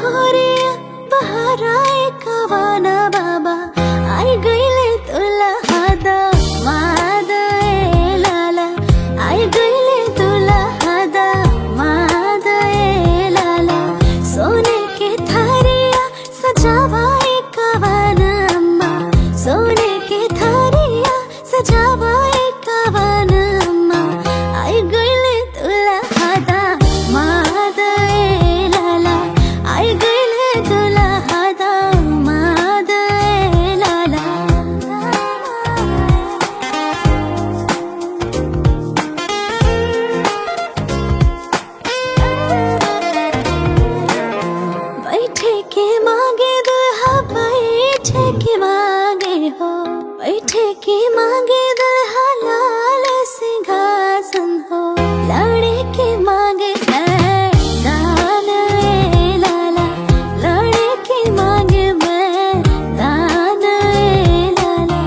खोरिया बहाराए कवाना बाबा आई गईले तुला हादा मादा ए लाला आई गईले तुला हादा मादा ए लाला सोने के थारिया सजावाए कवाना अम्मा सोने के थारिया सजावाए कवाना अम्मा आई गईले तुला हादा मादा ए लाला आई गईले तुला हादा मादा ए लाला बैठे के मांगे दुल्हा बैठे के मांगे हो बैठे के मांगे दुल्हा लाल सिंहासन हो लड़े के मांगे दान ए लाला लड़े के मांगे मैं दान ए लाला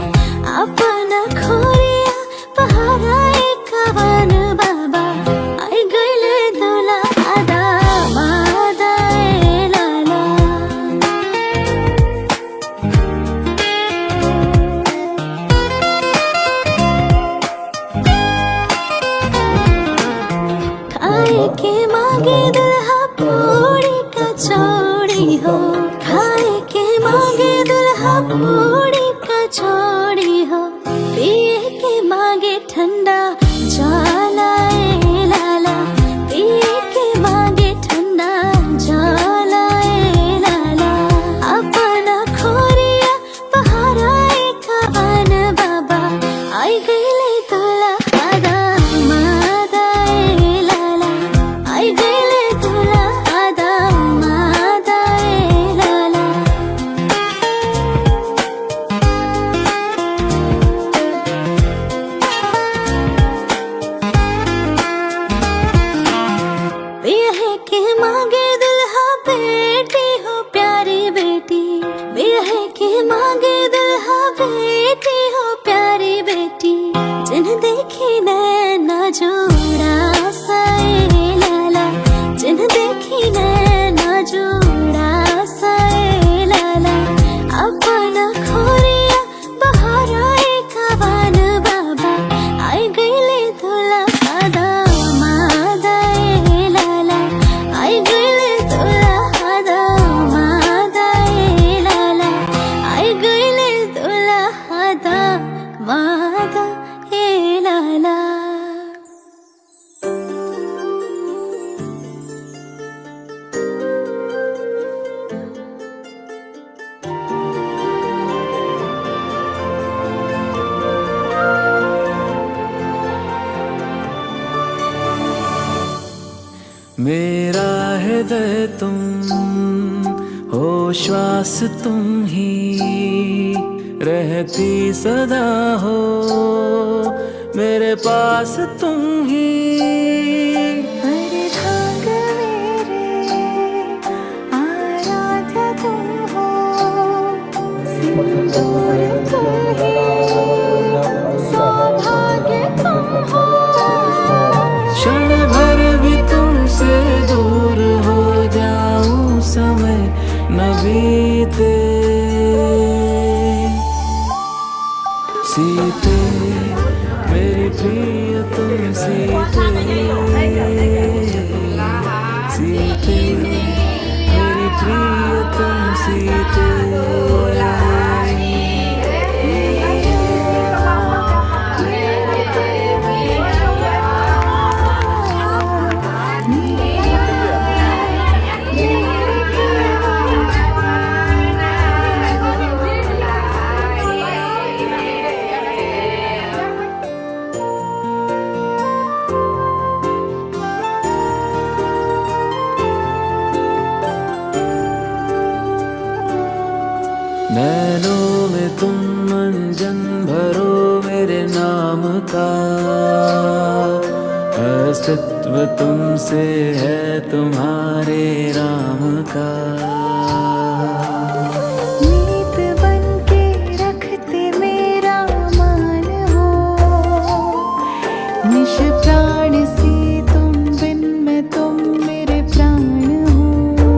अपना खोरिया पहाराए कवन बाबा आई गईले दुला आदा मादा ए लाला खाए के मांगे दुल्हा पूरी कचौड़ी हो खाए के मांगे दुल्हा पूरी कचौड़ी हो पिए के मांगे ठंडा ज्वाला ए लाला पिए के मांगे ठंडा ज्वाला ए लाला अपना खोरिया पहाराए कवन बाबा आई गईले तुला हादा मादा ए लाला आई गईले तुला हादा मादा ए लाला ब्याह के मांगे दुल्हा बेटी हो प्यारी बेटी ब्याह के मांगे दुल्हा बेटी हो प्यारी बेटी जिन देखी नैना जोड़ा सा ए लाला जिन देखी नैना जोड़ा सा ए लाला अपना खोरिया बहाराए कवन बाबा आई गईले तुला हादा मादा ए लाला आई गईले तुला हादा मादा ए लाला आई गईले तुला हादा मादा ए लाला मेरा हृदय तुम हो श्वास तुम ही रहती सदा हो मेरे पास तुम ही परिधाग मेरे आराध्य तुम हो सिंदूर तुम ही सौभाग्य तुम हो क्षण भर भी तुमसे दूर हो जाऊं समय न बीते सीते मेरी प्रिय तुम सीते सीते मेरी प्रिय तुम सीते नैनों में तुम मंजन भरो मेरे नाम का अस्तित्व तुमसे है तुम्हारे राम का मीत बन के रखते मेरा मान हो निश प्राण सी तुम बिन मैं तुम मेरे प्राण हो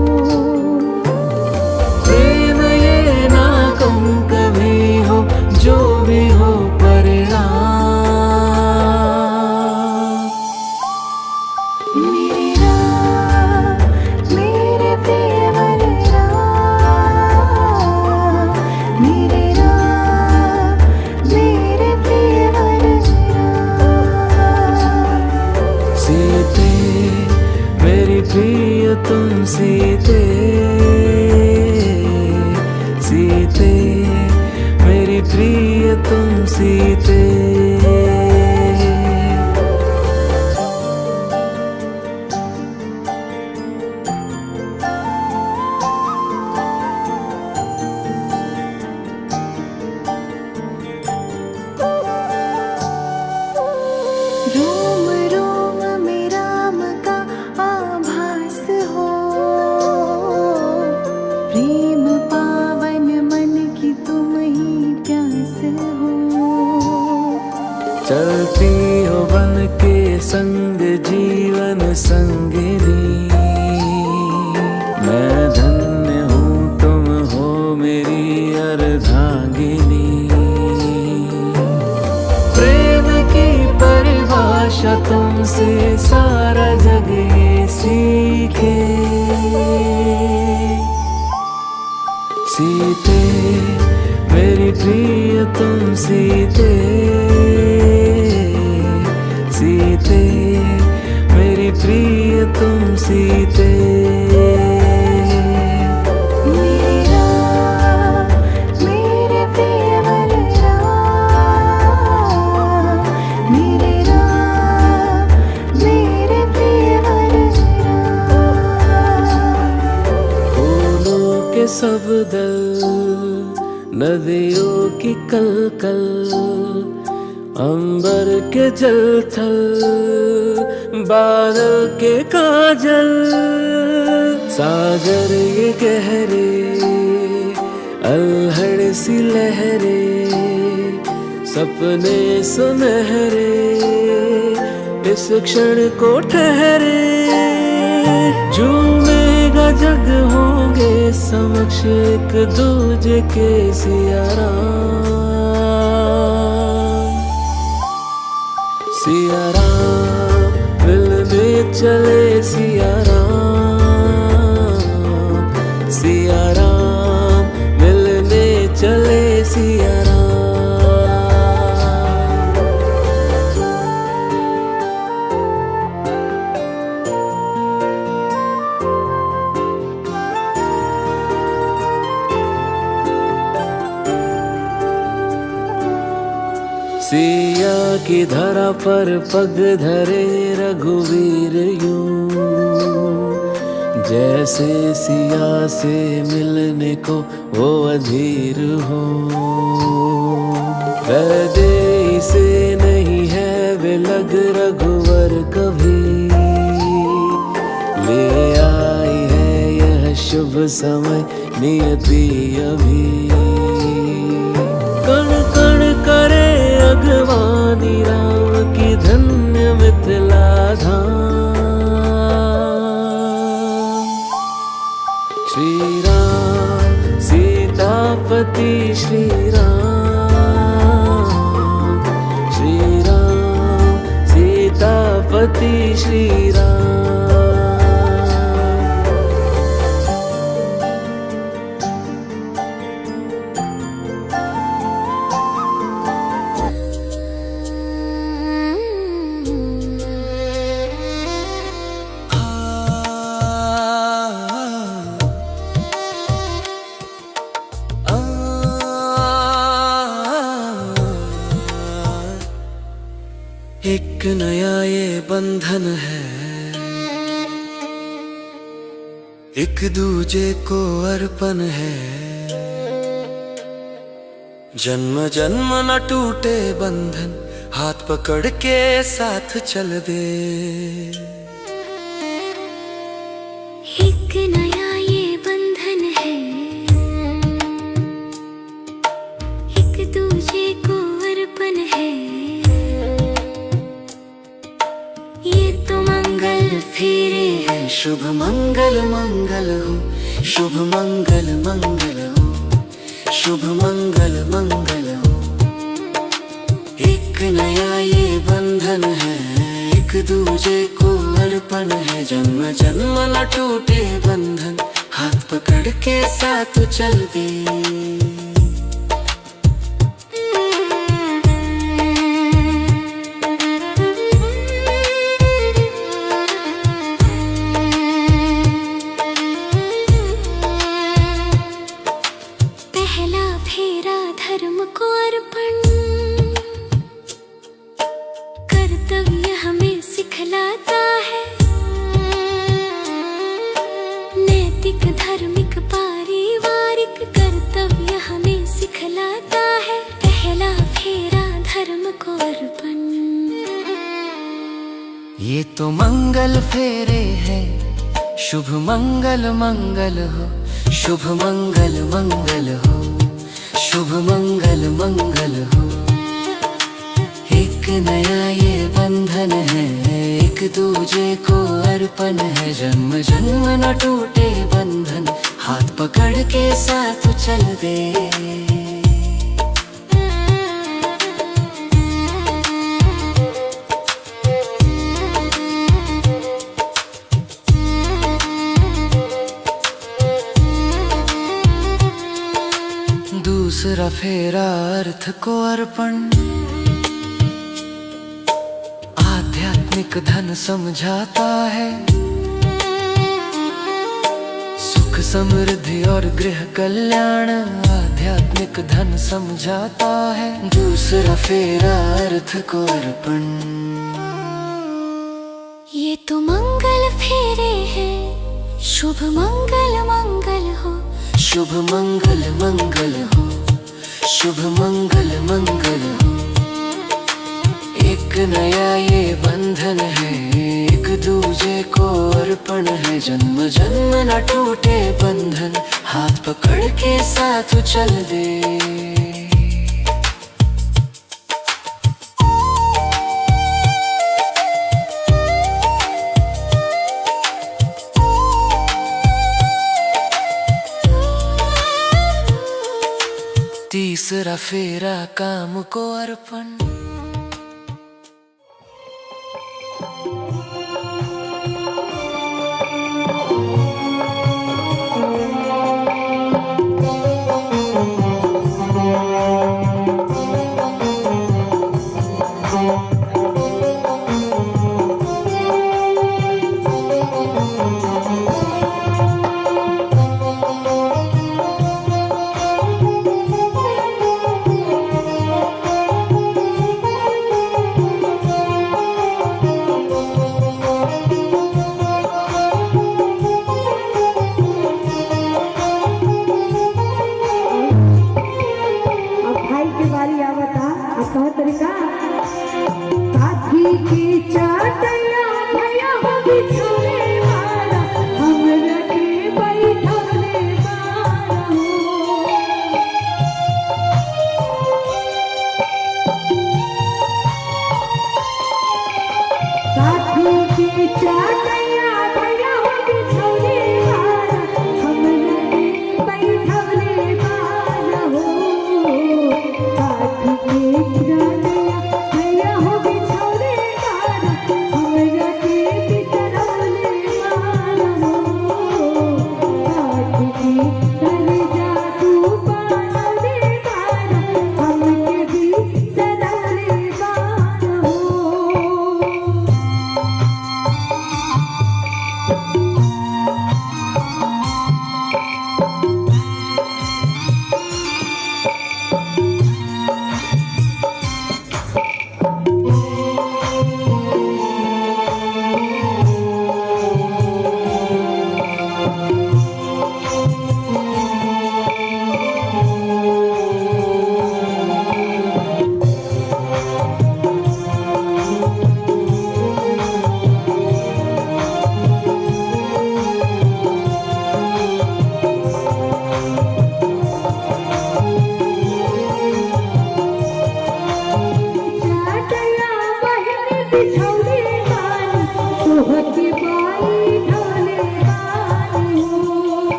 सीते सीते मेरी प्रिय तुम सीते। रोम रोम में राम का आभास हो, प्रेम पावन मन की तुम ही प्यास हो। चलती हो बन के संग जीवन संगिनी, मैं धन्य हूँ तुम हो मेरी अर्धांगिनी। प्रेम की परिभाषा तुमसे सारा जग ये सीखे। सीते मेरी प्रिय तुम सीते सीते मेरी प्रिय तुम सीते। मेरा मेरे प्रियवर राम, मेरे राम मेरे प्रियवर राम। फूलों के सब दल, नदियों की कलकल, अंबर के जल थल, बादल के काजल, सागर ये गहरे, अल्हड़ सी लहरे, सपने सुनहरे इस क्षण को ठहरे। झूमेगा जग होंगे समक्ष एक दूजे के सिया राम मिलने चले सिया राम मिलने चले सिया राम। सिया की धरा पर पग धरे रघुवीर यूं, जैसे सिया से मिलने को वो अधीर हो। हृदय से नहीं है वे लग रघुवर कभी, ले आई है यह शुभ समय नियति अभी। कण कण करे अगवानी राम की धन्य मिथिला धाम। श्री राम सीतापति श्री राम, श्री राम सीतापति श्री राम। एक नया ये बंधन है, एक दूजे को अर्पण है। जन्म जन्म न टूटे बंधन, हाथ पकड़ के साथ चल दे। एक नया ये बंधन है, एक दूजे को अर्पण है। ये तो मंगल फेरे है, शुभ मंगल मंगल हो, शुभ मंगल मंगल हो, शुभ मंगल मंगल हो। एक नया ये बंधन है, एक दूजे को अर्पण है। जन्म जन्म न टूटे बंधन, हाथ पकड़ के साथ चल दे। को अर्पण। ये तो मंगल फेरे हैं, शुभ मंगल मंगल हो, शुभ मंगल मंगल हो, शुभ मंगल मंगल हो। एक नया ये बंधन है, एक दूजे को अर्पण है। जन्म जन्म न टूटे बंधन, हाथ पकड़ के साथ चल दे। दूसरा फेरा अर्थ को अर्पण, आध्यात्मिक धन समझाता है। सुख समृद्धि और गृह कल्याण, आध्यात्मिक धन समझाता है। दूसरा फेरा अर्थ को अर्पण। ये तो मंगल फेरे हैं, शुभ मंगल मंगल हो, शुभ मंगल मंगल हो, शुभ मंगल मंगल हो। एक नया ये बंधन है, एक दूजे को अर्पण है। जन्म जन्म न टूटे बंधन, हाथ पकड़ के साथ चल दे। तीसरा फेरा काम को अर्पण।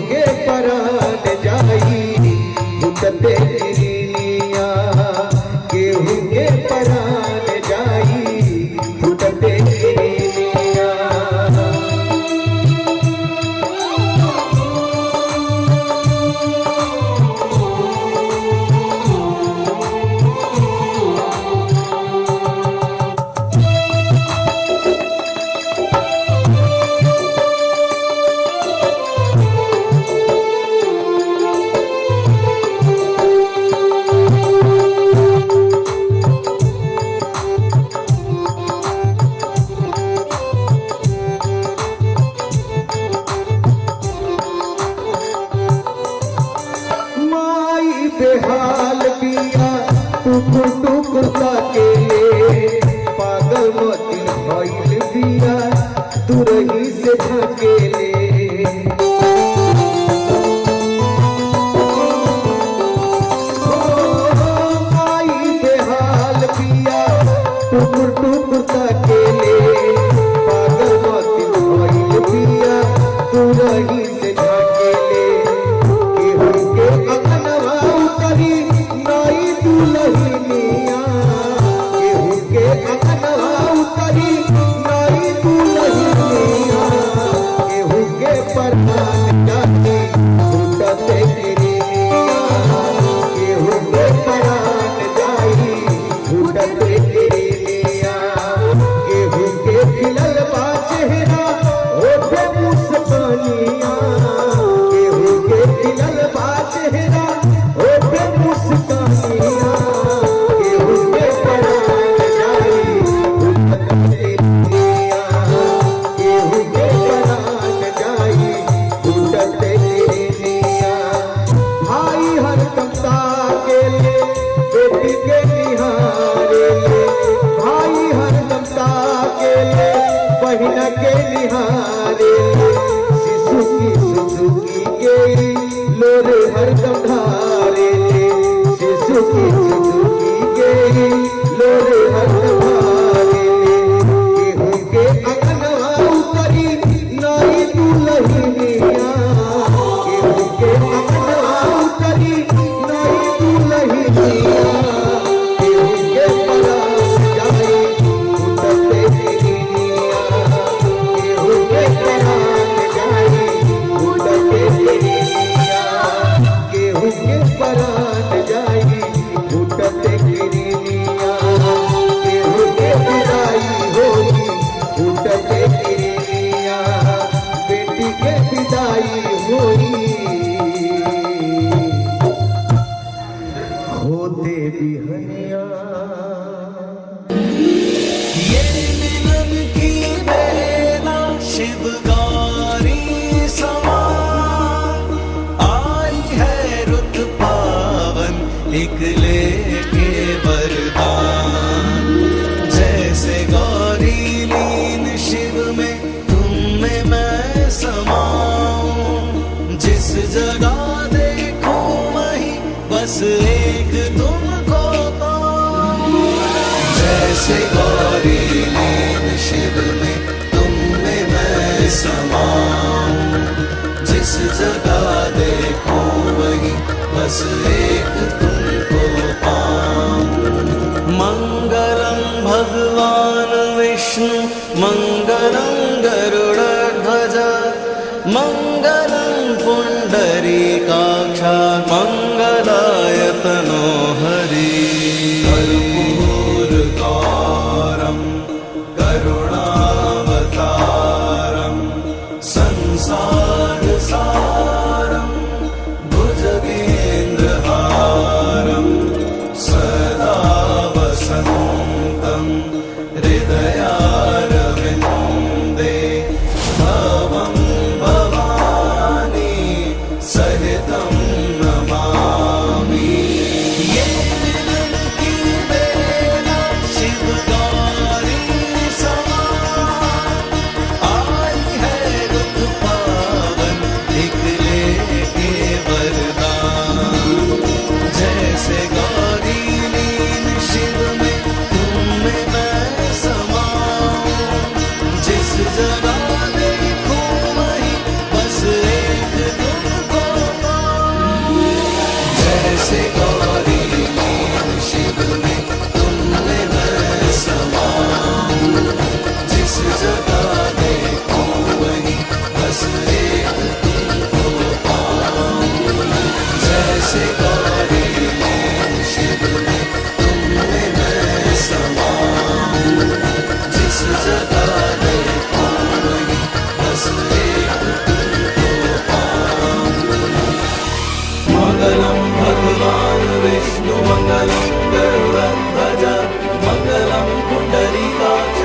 के परान जाई। फूटते गिरिया केहू के परान जाई फूटते गिरिया। बेहाल पिया टुकुर टुकुर ताकेले पागल मोती भइल पिया तुरही से झकेले। माई बेहाल पिया टुकुर टुकुर ताकेले पागल मोती भइल पिया तुरही से झकेले। केहू के अगनवा उतरी नाई दुलहिनिया केहू के अगनवा उतरी नाई दुलहिनिया केहू के परमान जाती फूटते गिरिया केहू के परान जाई फूटते गिरिया। केहू के खिलल बा चेहरा ओठे मुस्कानिया केहू के खिलल बा चेहरा ओठे मुस्कानिया केहू के परान जाई फूटते गिरिया केहू के परान जाई फूटते गिरिया। भाई हरदम ताकेले बेटी के निहारे ले भाई हरदम ताकेले बहिन के निहारे ले शिशु सुजुकी के लोरे हरदम ढारे ले शिशु की सुजुकी के लोरे हरदम ढारे ले। केहू के अगनवा उतरी नाई दुलहिनिया केहू के अगनवा उतरी नाई दुलहिनिया केहू के परान जाई फूटते गिरिया केहू के परान जाई फूटते गिरिया केहू के परान जाई फूटते गिरिया केहू के विदाई होई फूटते गिरिया बेटी के विदाई होई होते बिहनिया। ये मिलन की बेला शिव गौरी समान आई है रुत पावन एक लेके वरदान। जैसे गौरी लीन शिव में तुम में मैं समाऊं जिस जगह देखूं वहीं बस एक तुमको पाऊं। जैसे गौरी लीन शिव में तुम में मैं समाऊं जिस जगह देखूं वहीं बस एक तुमको पाऊं। मंगलम भगवान विष्णु मंगलम गरुड़ध्वज मंगलम पुंडरीकाक्ष मंगलायतनो हरि। कर्पूरगौरम करुणावतारम संसार सारम भुजगेन्द्रहारम जैसे गौरी लीन शिव में तुमने मैं समाऊं, जिस जगह देखूं वहीं बस एक तुमको पाऊं। जैसे गौरी लीन शिव में तुमने मैं समाऊं, जिस जगह देखूं वहीं बस एक तुमको पाऊं। मंगलम भगवान विष्णु मंगलम गरुड़ध्वज मंगलम पुंडरीकाक्ष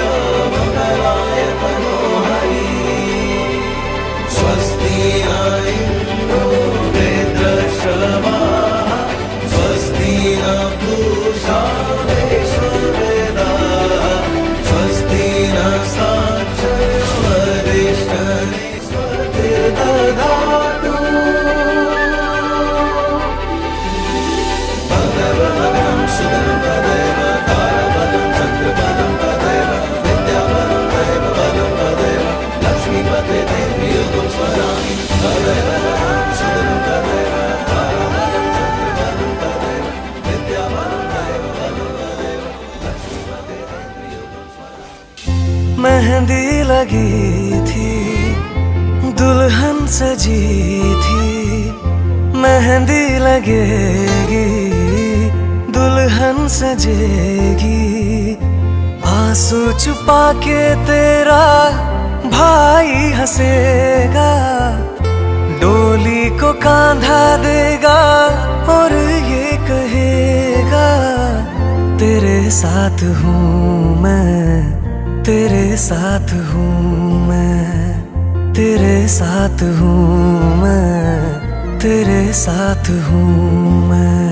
मंगलाय मनोहरि। स्वस्ति न इंद्रो वृद्धश्रवाः स्वस्ति न पूषा वैश्ववेदाः स्वस्ति न साक्षरो वरिष्ठनेस्वतिर्दधातु। भगवदं सुदं तदेव तारबलं चन्द्रबलं तदेव विद्याबलं दैव बलं तदेव लक्ष्मीपते देवी युगं स्वरामि। भगवदं सुदं तदेव तारबलं चन्द्रबलं तदेव विद्याबलं दैव बलं तदेव लक्ष्मीपते देवी युगं स्वरामि। मेहंदी लगी थी दुल्हन सजी थी, मेहंदी लगेगी दुल्हन सजेगी। आंसू छुपा के तेरा भाई हंसेगा, डोली को कांधा देगा और ये कहेगा तेरे साथ हूँ मैं, तेरे साथ हूँ मैं, तेरे साथ हूँ मैं, तेरे साथ हूँ मैं।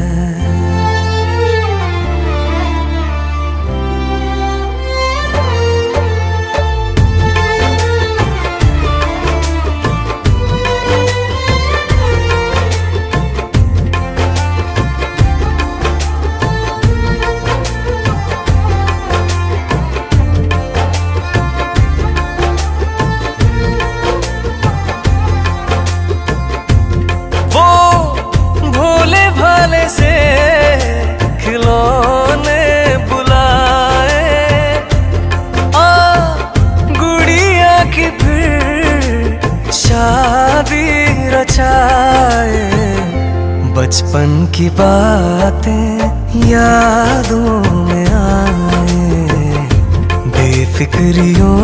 से खिलौने बुलाए गुड़िया की फिर शादी रचाए। बचपन की बातें यादों में आए, बेफिक्रियों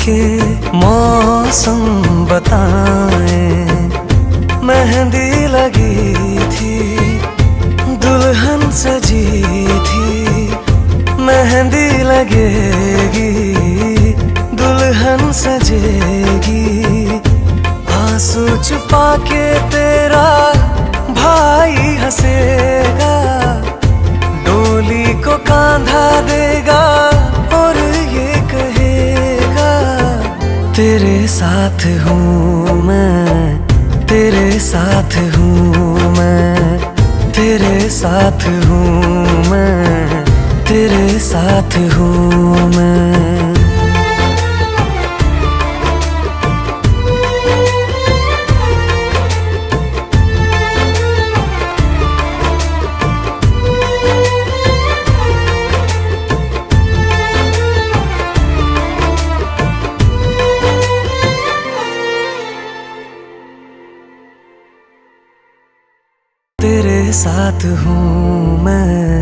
के मौसम बताए। मेहंदी लगी थी दुल्हन सजी थी, मेहंदी लगेगी दुल्हन सजेगी। आंसू छुपा के तेरा भाई हंसेगा, डोली को कांधा देगा और ये कहेगा तेरे साथ हूँ मैं, तेरे साथ हूँ मैं, तेरे साथ हूँ मैं, तेरे साथ हूँ मैं। तेरे साथ हूँ मैं,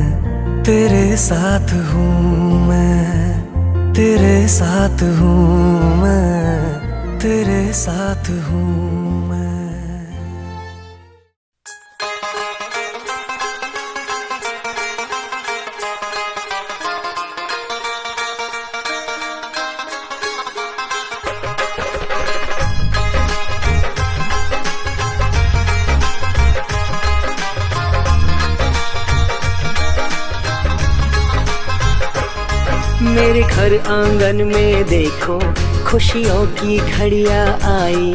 तेरे साथ हूँ मैं, तेरे साथ हूँ मैं, तेरे साथ हूँ मैं। मेरे घर आंगन में देखो खुशियों की घड़ियां आई,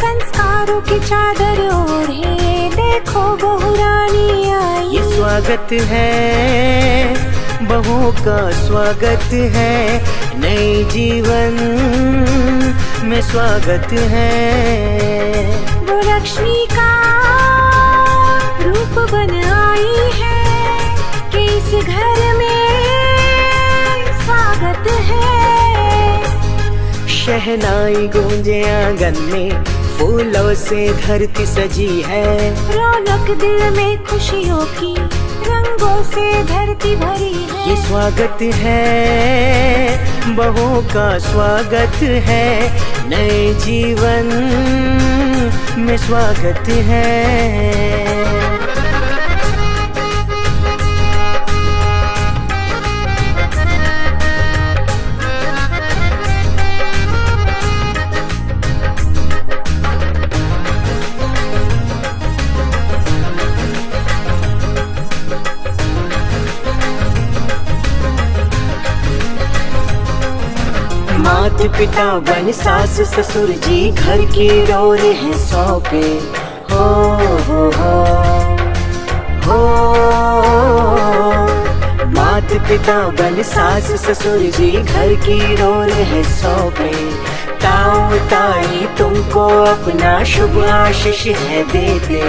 संस्कारों की चादर ओढ़े देखो बहू रानी आई। ये स्वागत है बहुओं का स्वागत है, नए जीवन में स्वागत है। वो लक्ष्मी का रूप बन आई आई है कि इस घर में स्वागत है। शहनाई गूंजे आंगन में, फूलों से धरती सजी है। रौनक दिल में खुशियों की, रंगों से धरती भरी है। ये स्वागत है, बहुओं का स्वागत है, नए जीवन में स्वागत है। माता पिता बन सास ससुर जी, घर की डोर है सौंपे। हो माता पिता बन सास ससुर जी, घर की डोर है सौंपे। ताऊ ताई तुमको अपना शुभ आशीष है देते।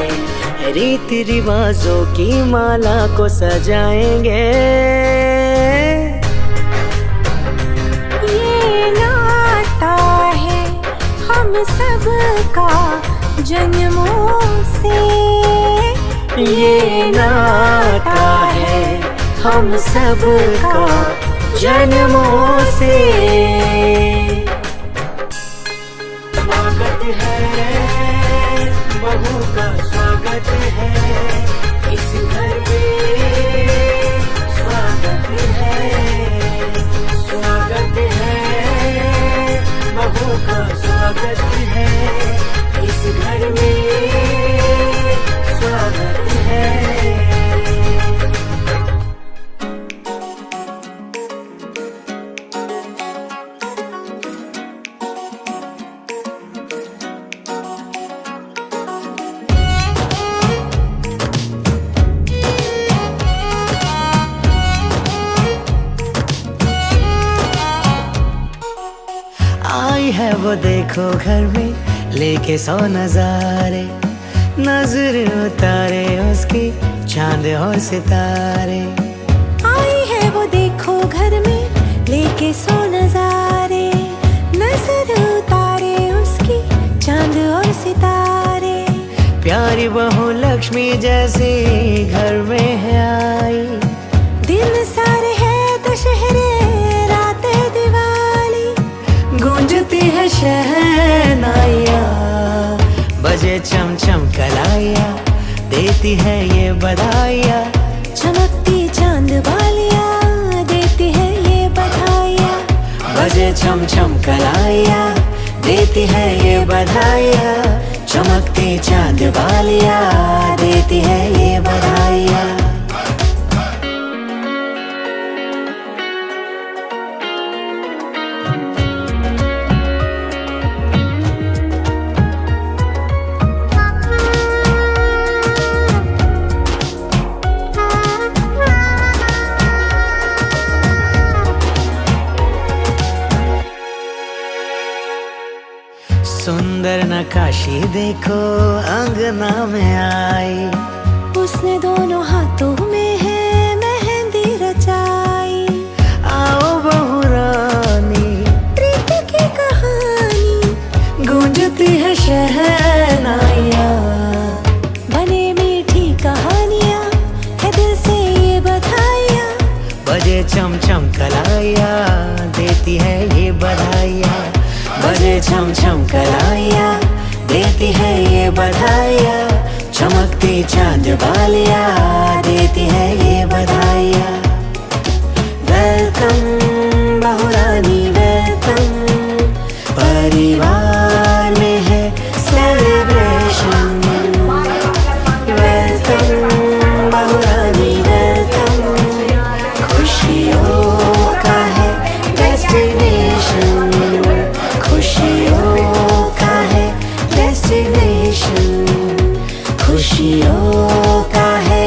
रीति रिवाजों की माला को सजाएंगे। हम सबका जन्मों से, ये नाता है हम सबका जन्मों से। स्वागत है, बहू का स्वागत है, इस घर में स्वागत है। स्वागत है, बहू का स्वागत है, इस घर में स्वागत है। आई है वो देखो घर में, लेके 100 नजारे, नजर उतारे उसकी चांद और सितारे। आई है वो देखो घर में, लेके 100 नजारे, नजर उतारे उसकी चांद और सितारे। प्यारी बहू लक्ष्मी जैसी घर में है आई, दिन सारे है दशहरे, रातें दिवाली। गूंजती है शहनाइयाँ, बजे चम चम कलाइयाँ, देती है ये बधाइयाँ। चमकती चांद बालियाँ, देती है ये बधाइयाँ। बजे छम छम कलाइयाँ, देती है ये बधाइयाँ। चमकती चांद बालियाँ, देती है ये बधाइयाँ। सुंदर नकाशी देखो अंगना में आई, उसने दोनों हाथों में है मेहंदी रचाई। आओ बहू रानी, प्रीत की कहानी, गूंजती है शहनाइयाँ। बने मीठी कहानियाँ, है दिल से ये बधाइयाँ। बजे चम चम कलाइयाँ, देती है ये बधाइयाँ। बजे छम छम कलाइयाँ, देती है ये बधाइयाँ। चमकती चांद बालियाँ, देती है ये बधाइयाँ। वेलकम बहू रानी वेलकम, परिवार में है सेलिब्रेशन। वेलकम बहू रानी वेलकम, खुशियों का है डेस्टिनेशन। खुशियों का है डेस्टिनेशन, खुशियों का है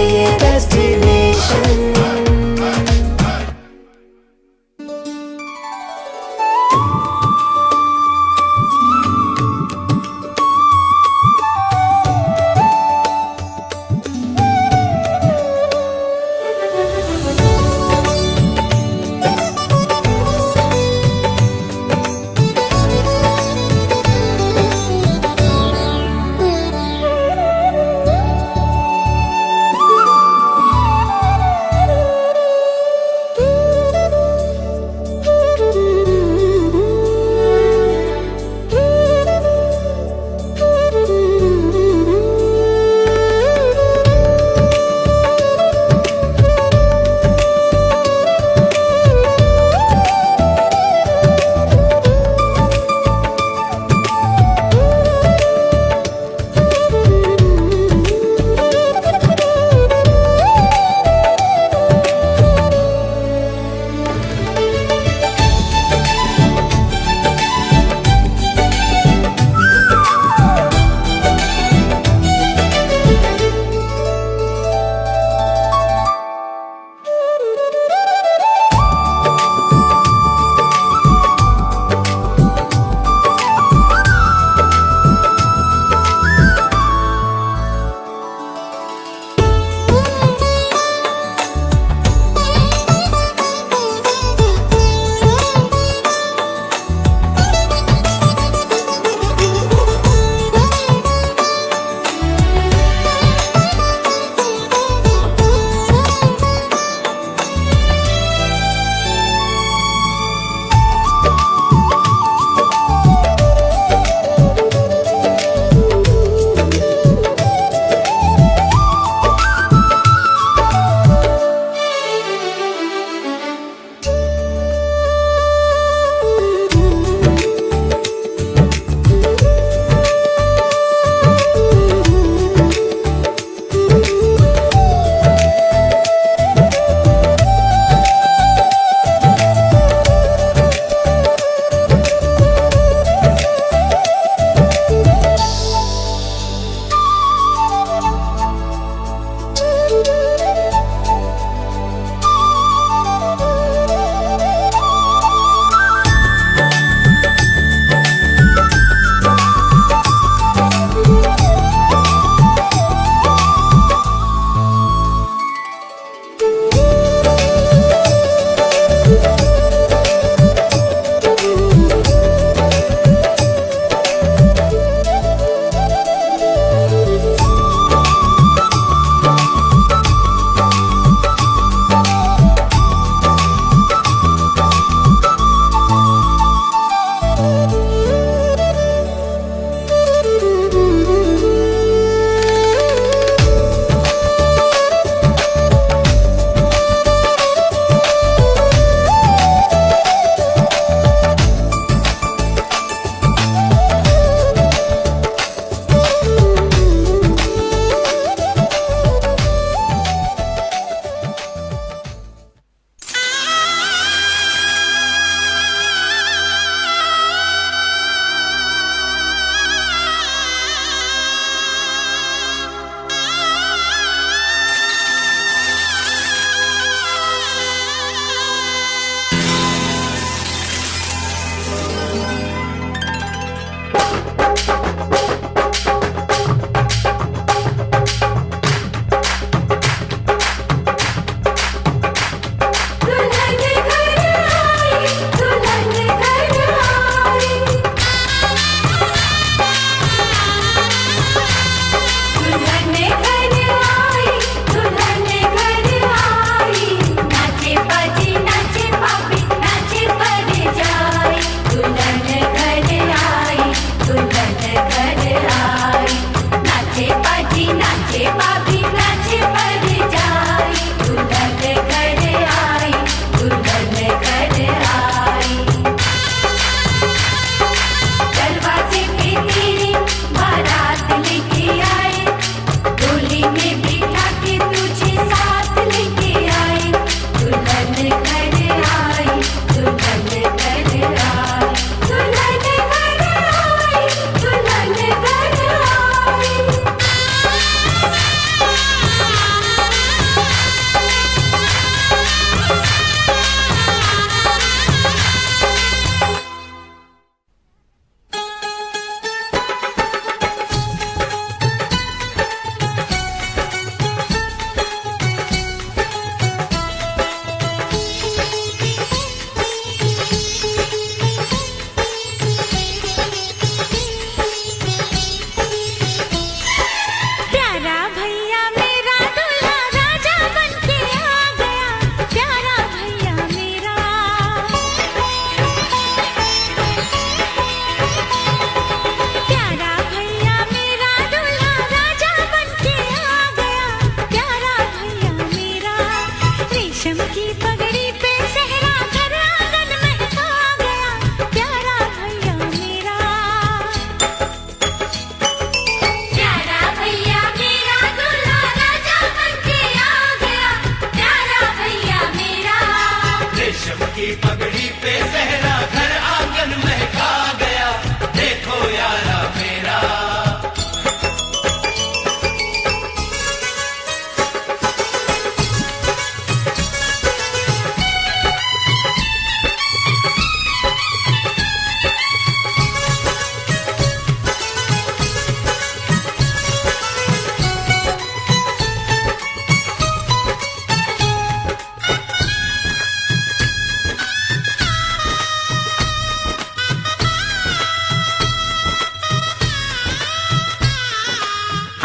की पगड़ी पे सहरा घर आंगन महका गया, देखो यारा मेरा।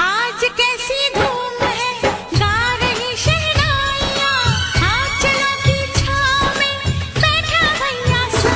आज कैसी धूम है, गा रही शहनाइयाँ, आंचलों की छाँव में बैठा भैया से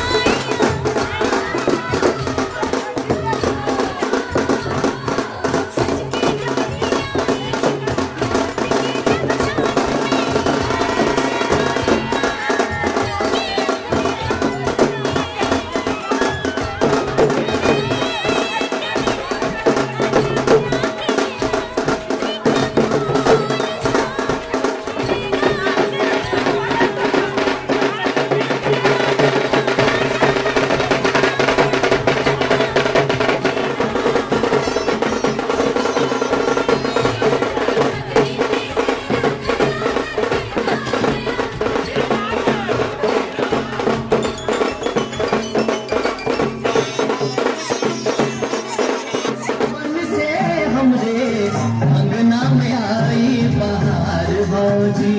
हमरे अंगना में आई बहार भौजी,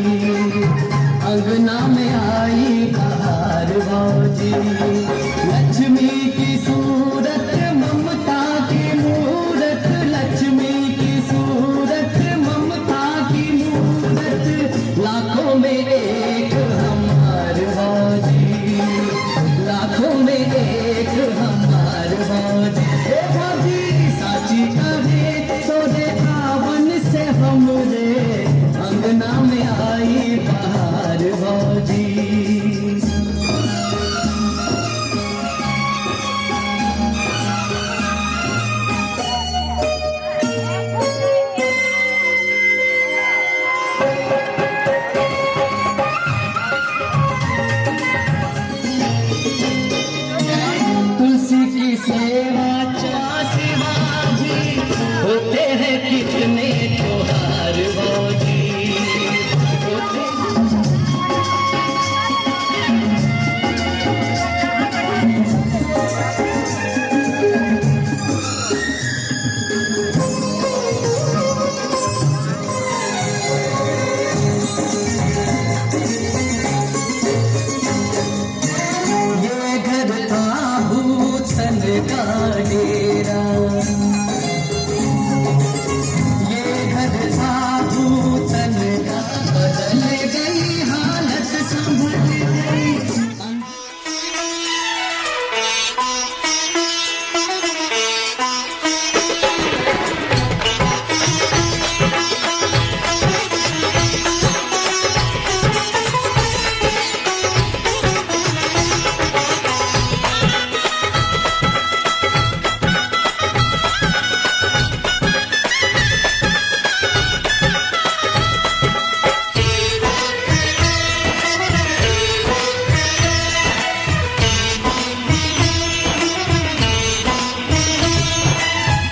अंगना में आई बहार भौजी। लक्ष्मी की सूरत ममता की मूरत, लक्ष्मी की सूरत ममता की मूरत, लाखों में एक हमार भौजी, लाखों में एक हमार भौजी। ए भौजी साची कहे तो देखावन से हमरे अंगना में आई बहार भौजी। तुलसी की सेवा सेवा जी, होते हैं कितने त्योहार भौजी, होते ये घर था भूषण का डेरा, ये घर था भूषण का, बदल गई हालत संभल गई।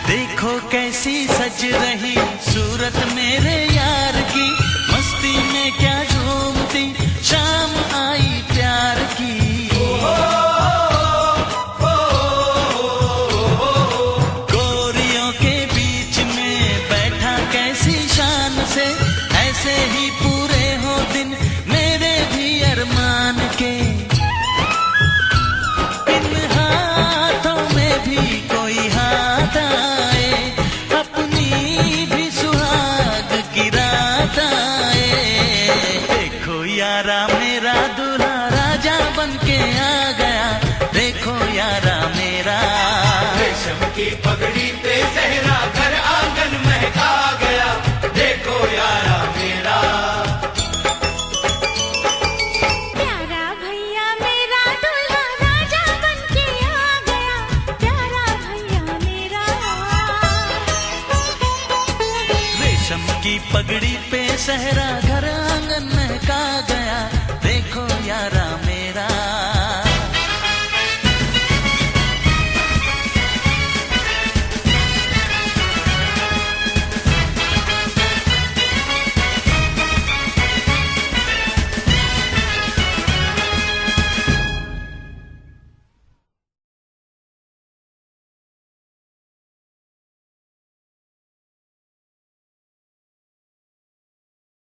देखो कैसी सज रही सूरत मेरे यार की, मस्ती में क्या झूमती शाम आई प्यार की। गोरियों के बीच में बैठा कैसी शान से, ऐसे ही पूरे हो दिन मेरे भी अरमान के। इन हाथों में भी कोई हाथ आए, अपनी भी सुहाग की रात आए। देखो यारा मेरा दूल्हा राजा बन के आ गया, देखो यारा मेरा। रेशम की पगड़ी